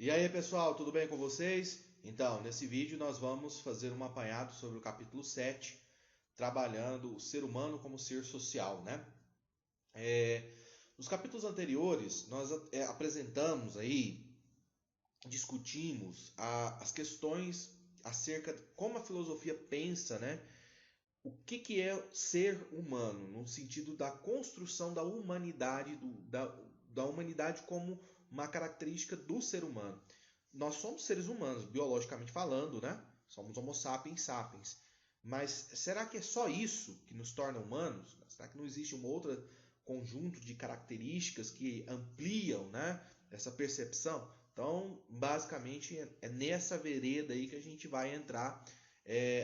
E aí, pessoal, tudo bem com vocês? Então, nesse vídeo nós vamos fazer um apanhado sobre o capítulo 7, trabalhando o ser humano como ser social, né? Nos capítulos anteriores, nós apresentamos aí, discutimos as questões acerca de como a filosofia pensa, né? O que é ser humano, no sentido da construção da humanidade, da humanidade como uma característica do ser humano. Nós somos seres humanos, biologicamente falando, né? Somos Homo sapiens sapiens. Mas será que é só isso que nos torna humanos? Será que não existe um outro conjunto de características que ampliam, né, essa percepção? Então, basicamente, é nessa vereda aí que a gente vai entrar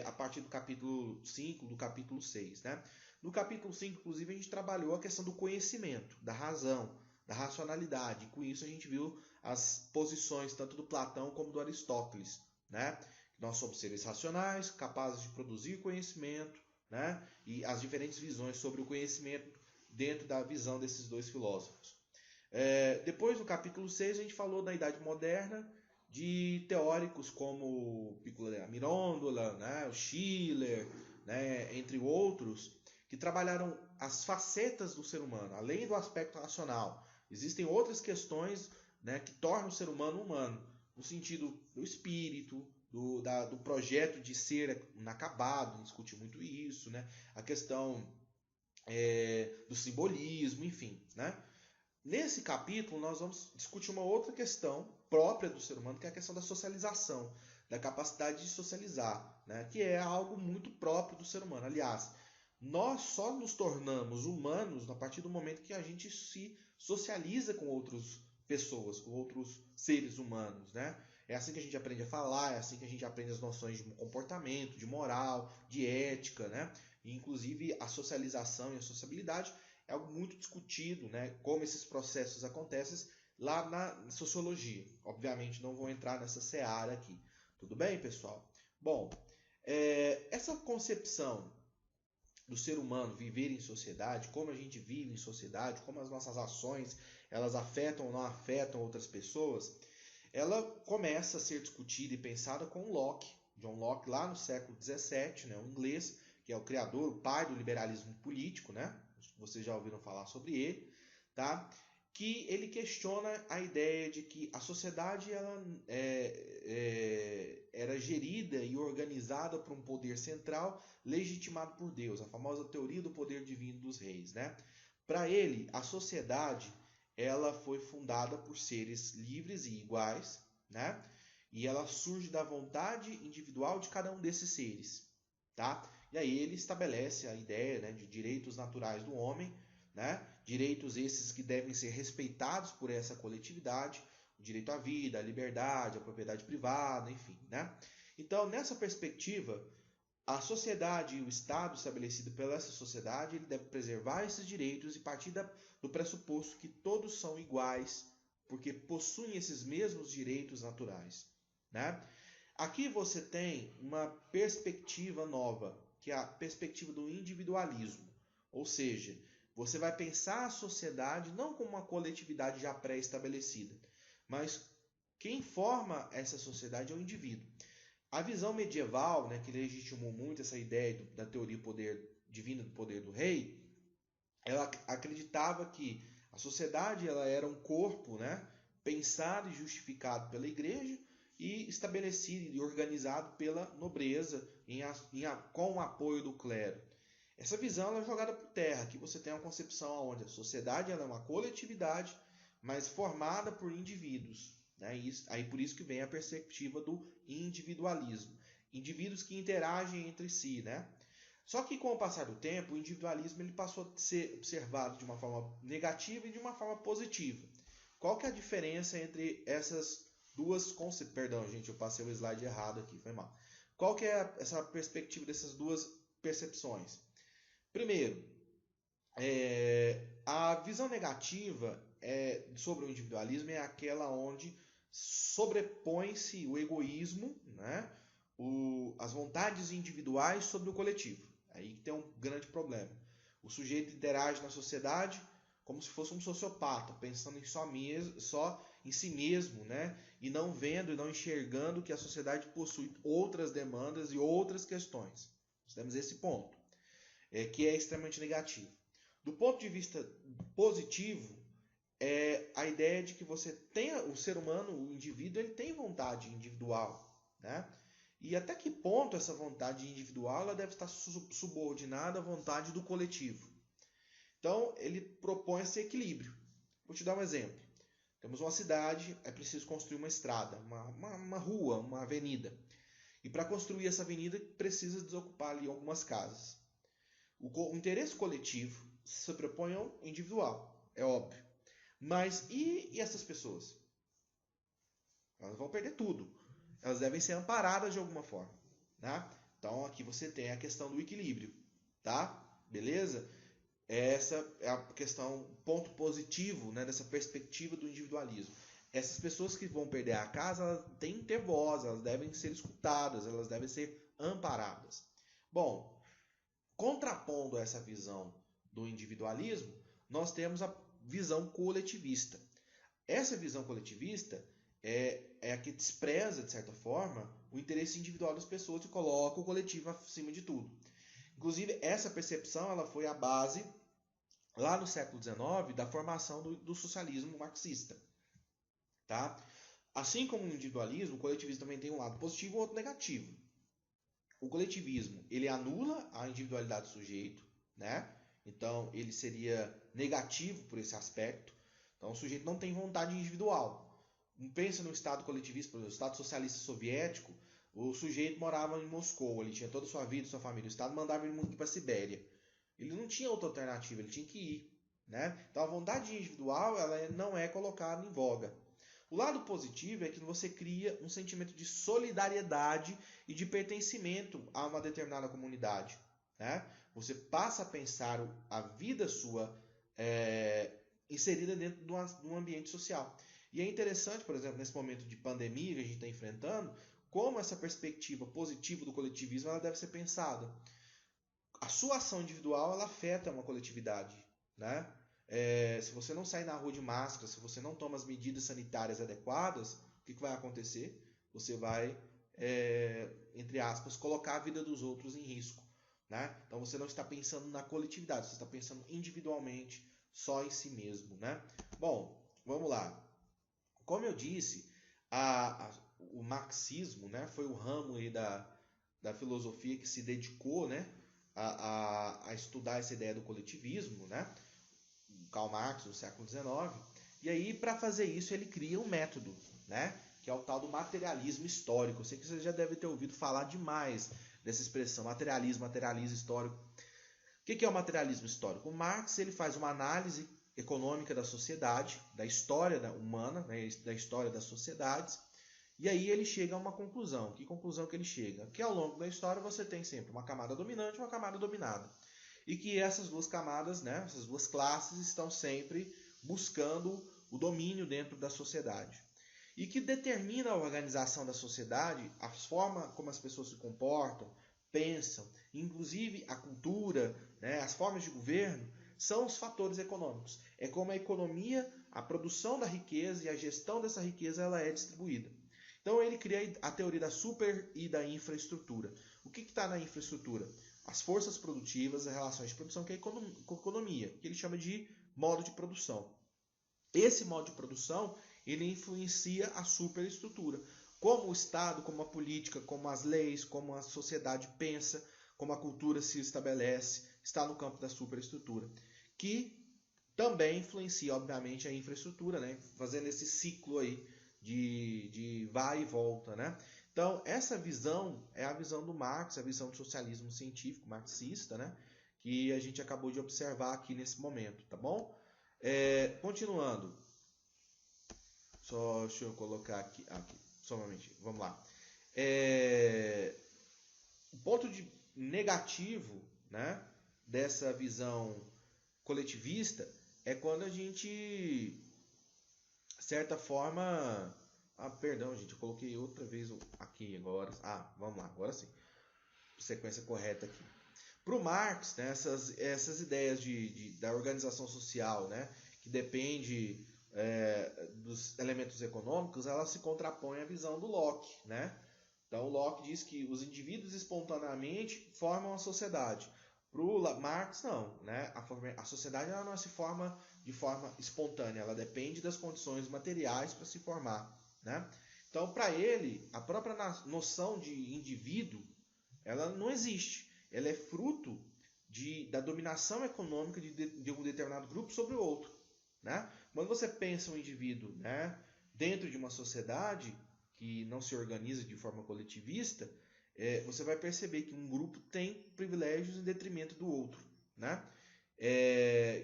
a partir do capítulo 5, do capítulo 6. Né? No capítulo 5, inclusive, a gente trabalhou a questão do conhecimento, da razão, da racionalidade. E com isso a gente viu as posições tanto do Platão como do Aristóteles. Né? Nós somos seres racionais, capazes de produzir conhecimento, né? E as diferentes visões sobre o conhecimento dentro da visão desses dois filósofos. Depois, no capítulo 6, a gente falou da Idade Moderna, de teóricos como Piccolo della Mirandola, né, o Schiller, né, entre outros, que trabalharam as facetas do ser humano, além do aspecto racional. Existem outras questões, né, que tornam o ser humano humano, no sentido do espírito, do projeto de ser inacabado, a gente discute muito isso, né, a questão do simbolismo, enfim, né? Nesse capítulo, nós vamos discutir uma outra questão própria do ser humano, que é a questão da socialização, da capacidade de socializar, né? Que é algo muito próprio do ser humano. Aliás, nós só nos tornamos humanos a partir do momento que a gente se socializa com outras pessoas, com outros seres humanos, né? É assim que a gente aprende a falar, é assim que a gente aprende as noções de comportamento, de moral, de ética, né? E, inclusive, a socialização e a sociabilidade é algo muito discutido, né? Como esses processos acontecem lá na sociologia. Obviamente não vou entrar nessa seara aqui. Tudo bem, pessoal? Bom, essa concepção do ser humano viver em sociedade, como a gente vive em sociedade, como as nossas ações elas afetam ou não afetam outras pessoas, ela começa a ser discutida e pensada com Locke, John Locke, lá no século XVII, né, o inglês, que é o criador, o pai do liberalismo político, né? Vocês já ouviram falar sobre ele, tá? Que ele questiona a ideia de que a sociedade ela era gerida e organizada por um poder central legitimado por Deus, a famosa teoria do poder divino dos reis, né? Para ele, a sociedade ela foi fundada por seres livres e iguais, né? E ela surge da vontade individual de cada um desses seres, tá? E aí ele estabelece a ideia, né, de direitos naturais do homem, né? Direitos esses que devem ser respeitados por essa coletividade, o direito à vida, à liberdade, à propriedade privada, enfim, né? Então, nessa perspectiva, a sociedade e o Estado estabelecido pela essa sociedade, ele deve preservar esses direitos e partir do pressuposto que todos são iguais, porque possuem esses mesmos direitos naturais, né? Aqui você tem uma perspectiva nova, que é a perspectiva do individualismo. Ou seja, você vai pensar a sociedade não como uma coletividade já pré-estabelecida, mas quem forma essa sociedade é o indivíduo. A visão medieval, né, que legitimou muito essa ideia da teoria poder divina do poder do rei, ela acreditava que a sociedade ela era um corpo, né, pensado e justificado pela igreja e estabelecido e organizado pela nobreza com o apoio do clero. Essa visão ela é jogada por terra. Aqui você tem uma concepção onde a sociedade ela é uma coletividade, mas formada por indivíduos. Né? Aí por isso que vem a perspectiva do individualismo. Indivíduos que interagem entre si. Né? Só que com o passar do tempo, o individualismo ele passou a ser observado de uma forma negativa e de uma forma positiva. Qual que é a diferença entre essas duas conceições? Perdão, gente, eu passei o slide errado aqui, foi mal. Qual que é essa perspectiva dessas duas percepções? Primeiro, a visão negativa sobre o individualismo é aquela onde sobrepõe-se o egoísmo, né, as vontades individuais sobre o coletivo. Aí que tem um grande problema. O sujeito interage na sociedade como se fosse um sociopata, pensando só em si mesmo, né? E não vendo e não enxergando que a sociedade possui outras demandas e outras questões. Nós temos esse ponto, que é extremamente negativo. Do ponto de vista positivo, é a ideia de que você tenha o ser humano, o indivíduo, ele tem vontade individual, né? E até que ponto essa vontade individual ela deve estar subordinada à vontade do coletivo. Então, ele propõe esse equilíbrio. Vou te dar um exemplo. Temos uma cidade, é preciso construir uma estrada, uma rua, uma avenida. E para construir essa avenida, precisa desocupar ali algumas casas. O interesse coletivo se sobrepõe ao individual, é óbvio. Mas e essas pessoas? Elas vão perder tudo. Elas devem ser amparadas de alguma forma, né? Então aqui você tem a questão do equilíbrio, tá? Beleza? Essa é a questão, ponto positivo, né, dessa perspectiva do individualismo. Essas pessoas que vão perder a casa, elas têm que ter voz, elas devem ser escutadas, elas devem ser amparadas. Bom, contrapondo essa visão do individualismo, nós temos a visão coletivista. Essa visão coletivista é a que despreza, de certa forma, o interesse individual das pessoas e coloca o coletivo acima de tudo. Inclusive, essa percepção ela foi a base, lá no século XIX, da formação do socialismo marxista. Tá? Assim como o individualismo, o coletivismo também tem um lado positivo e um outro negativo. O coletivismo ele anula a individualidade do sujeito, né? Então ele seria negativo por esse aspecto. Então o sujeito não tem vontade individual. Pensa no Estado coletivista, por exemplo, o Estado socialista soviético, o sujeito morava em Moscou, ele tinha toda a sua vida, sua família, o Estado mandava ele ir para a Sibéria. Ele não tinha outra alternativa, ele tinha que ir. Né? Então a vontade individual ela não é colocada em voga. O lado positivo é que você cria um sentimento de solidariedade e de pertencimento a uma determinada comunidade. Né? Você passa a pensar a vida sua inserida dentro de um ambiente social. E é interessante, por exemplo, nesse momento de pandemia que a gente está enfrentando, como essa perspectiva positiva do coletivismo ela deve ser pensada. A sua ação individual ela afeta uma coletividade. Né? Se você não sair na rua de máscara, se você não toma as medidas sanitárias adequadas, o que vai acontecer? Você vai, entre aspas, colocar a vida dos outros em risco. Né? Então você não está pensando na coletividade, você está pensando individualmente, só em si mesmo. Né? Bom, vamos lá. Como eu disse, o marxismo, né, foi o ramo aí da filosofia que se dedicou, né, a estudar essa ideia do coletivismo, né? Karl Marx, no século XIX. E aí, para fazer isso, ele cria um método, né? Que é o tal do materialismo histórico. Eu sei que você já deve ter ouvido falar demais dessa expressão, materialismo histórico. O que é o materialismo histórico? O Marx ele faz uma análise econômica da sociedade, da história humana, né? Da história das sociedades, e aí ele chega a uma conclusão. Que conclusão que ele chega? Que ao longo da história você tem sempre uma camada dominante e uma camada dominada. E que essas duas camadas, né, essas duas classes estão sempre buscando o domínio dentro da sociedade. E que determina a organização da sociedade, a forma como as pessoas se comportam, pensam, inclusive a cultura, né, as formas de governo, são os fatores econômicos. É como a economia, a produção da riqueza e a gestão dessa riqueza ela é distribuída. Então ele cria a teoria da super e da infraestrutura. O que está na infraestrutura? As forças produtivas, as relações de produção, que é a economia, que ele chama de modo de produção. Esse modo de produção, ele influencia a superestrutura. Como o Estado, como a política, como as leis, como a sociedade pensa, como a cultura se estabelece, está no campo da superestrutura. Que também influencia, obviamente, a infraestrutura, né? Fazendo esse ciclo aí de vai e volta, né? Então, essa visão é a visão do Marx, a visão do socialismo científico marxista, né? Que a gente acabou de observar aqui nesse momento, tá bom? Continuando. Só deixa eu colocar aqui só um momentinho, vamos lá. O ponto negativo, né, dessa visão coletivista é quando a gente, de certa forma... perdão, gente, eu coloquei outra vez aqui agora. Vamos lá, agora sim. Sequência correta aqui. Para o Marx, né, essas ideias da organização social, né, que depende dos elementos econômicos, ela se contrapõe à visão do Locke, né? Então, o Locke diz que os indivíduos espontaneamente formam a sociedade. Para o Marx, não, né? A sociedade ela não se forma de forma espontânea, ela depende das condições materiais para se formar, né? Então, para ele, a própria noção de indivíduo, ela não existe. Ela é fruto da dominação econômica de um determinado grupo sobre o outro, né? Quando você pensa um indivíduo, né, dentro de uma sociedade que não se organiza de forma coletivista, você vai perceber que um grupo tem privilégios em detrimento do outro, né?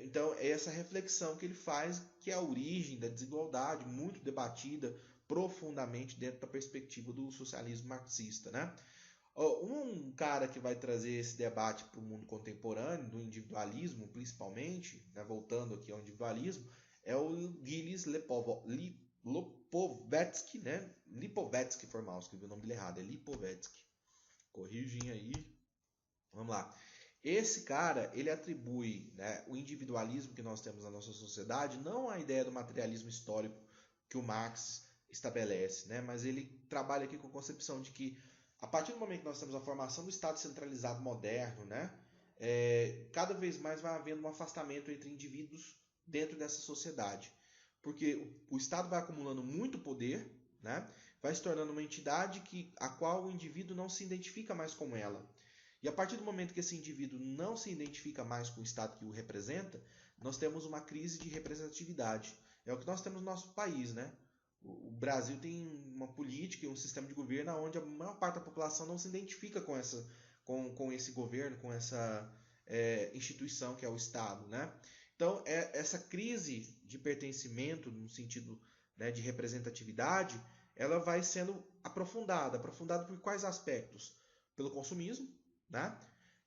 Então, é essa reflexão que ele faz, que é a origem da desigualdade, muito debatida profundamente dentro da perspectiva do socialismo marxista, né? Um cara que vai trazer esse debate para o mundo contemporâneo, do individualismo principalmente, né, voltando aqui ao individualismo, é o Gilles Lipovetsky, né? Lipovetsky, foi mal, escrevi o nome dele errado, é Lipovetsky. Corrigem aí. Vamos lá. Esse cara, ele atribui, né, o individualismo que nós temos na nossa sociedade, não à ideia do materialismo histórico que o Marx estabelece, né, mas ele trabalha aqui com a concepção de que, a partir do momento que nós temos a formação do Estado centralizado moderno, né, cada vez mais vai havendo um afastamento entre indivíduos dentro dessa sociedade. Porque o Estado vai acumulando muito poder, né, vai se tornando uma entidade a qual o indivíduo não se identifica mais com ela. E a partir do momento que esse indivíduo não se identifica mais com o Estado que o representa, nós temos uma crise de representatividade. É o que nós temos no nosso país, né? O Brasil tem uma política e um sistema de governo onde a maior parte da população não se identifica com esse governo, com essa instituição que é o Estado, né? Então, essa crise de pertencimento, no sentido, né, de representatividade, ela vai sendo aprofundada. Aprofundada por quais aspectos? Pelo consumismo, né?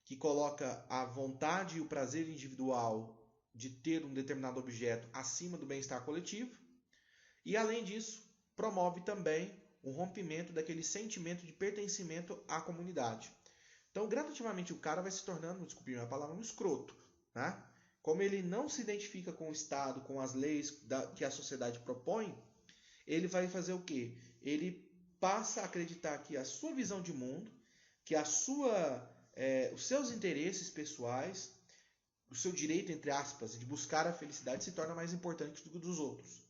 Que coloca a vontade e o prazer individual de ter um determinado objeto acima do bem-estar coletivo. E, além disso, promove também um rompimento daquele sentimento de pertencimento à comunidade. Então, gradativamente, o cara vai se tornando, desculpe a palavra, um escroto, né? Como ele não se identifica com o Estado, com as leis que a sociedade propõe, ele vai fazer o quê? Ele passa a acreditar que a sua visão de mundo, que os seus interesses pessoais, o seu direito, entre aspas, de buscar a felicidade se torna mais importante do que o dos outros.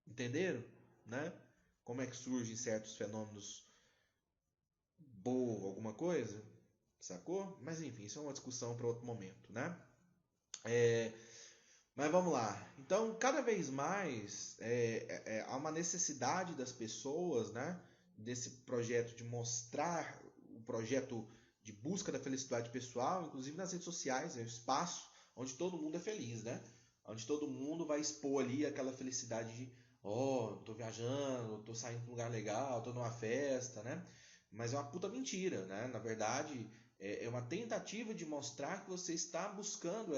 Entenderam? Né? Como é que surgem certos fenômenos alguma coisa? Sacou? Mas enfim, isso é uma discussão para outro momento, né? Mas vamos lá. Então, cada vez mais há uma necessidade das pessoas, né? Desse projeto de mostrar o projeto de busca da felicidade pessoal, inclusive nas redes sociais, é o espaço onde todo mundo é feliz, né? Onde todo mundo vai expor ali aquela felicidade de tô viajando, tô saindo para um lugar legal, tô numa festa, né? Mas é uma puta mentira, né? Na verdade, é uma tentativa de mostrar que você está buscando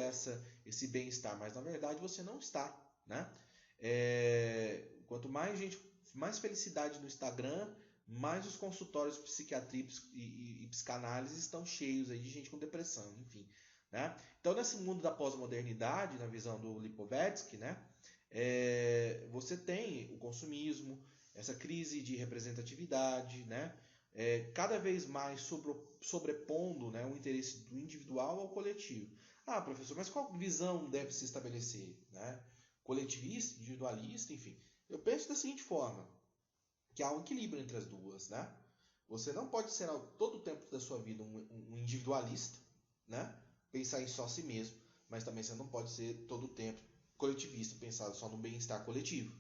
esse bem-estar, mas na verdade você não está, né? Quanto mais felicidade no Instagram, mais os consultórios de psiquiatria e psicanálise estão cheios aí de gente com depressão, enfim, né? Então, nesse mundo da pós-modernidade, na visão do Lipovetsky, né? Você tem o consumismo, essa crise de representatividade, né? Cada vez mais sobrepondo, né, o interesse do individual ao coletivo. Ah, professor, mas qual visão deve se estabelecer? Né? Coletivista, individualista, enfim. Eu penso da seguinte forma, que há um equilíbrio entre as duas. Né? Você não pode ser todo o tempo da sua vida um individualista, né? Pensar em só si mesmo, mas também você não pode ser todo o tempo coletivista, pensar só no bem-estar coletivo.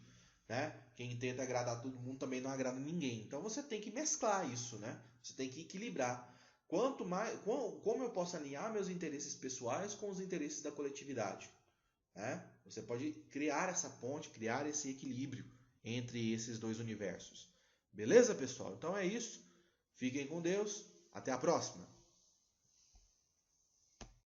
Né? Quem tenta agradar todo mundo também não agrada ninguém. Então você tem que mesclar isso, né? Você tem que equilibrar. Como eu posso alinhar meus interesses pessoais com os interesses da coletividade? Né? Você pode criar essa ponte, criar esse equilíbrio entre esses dois universos. Beleza, pessoal? Então é isso. Fiquem com Deus. Até a próxima.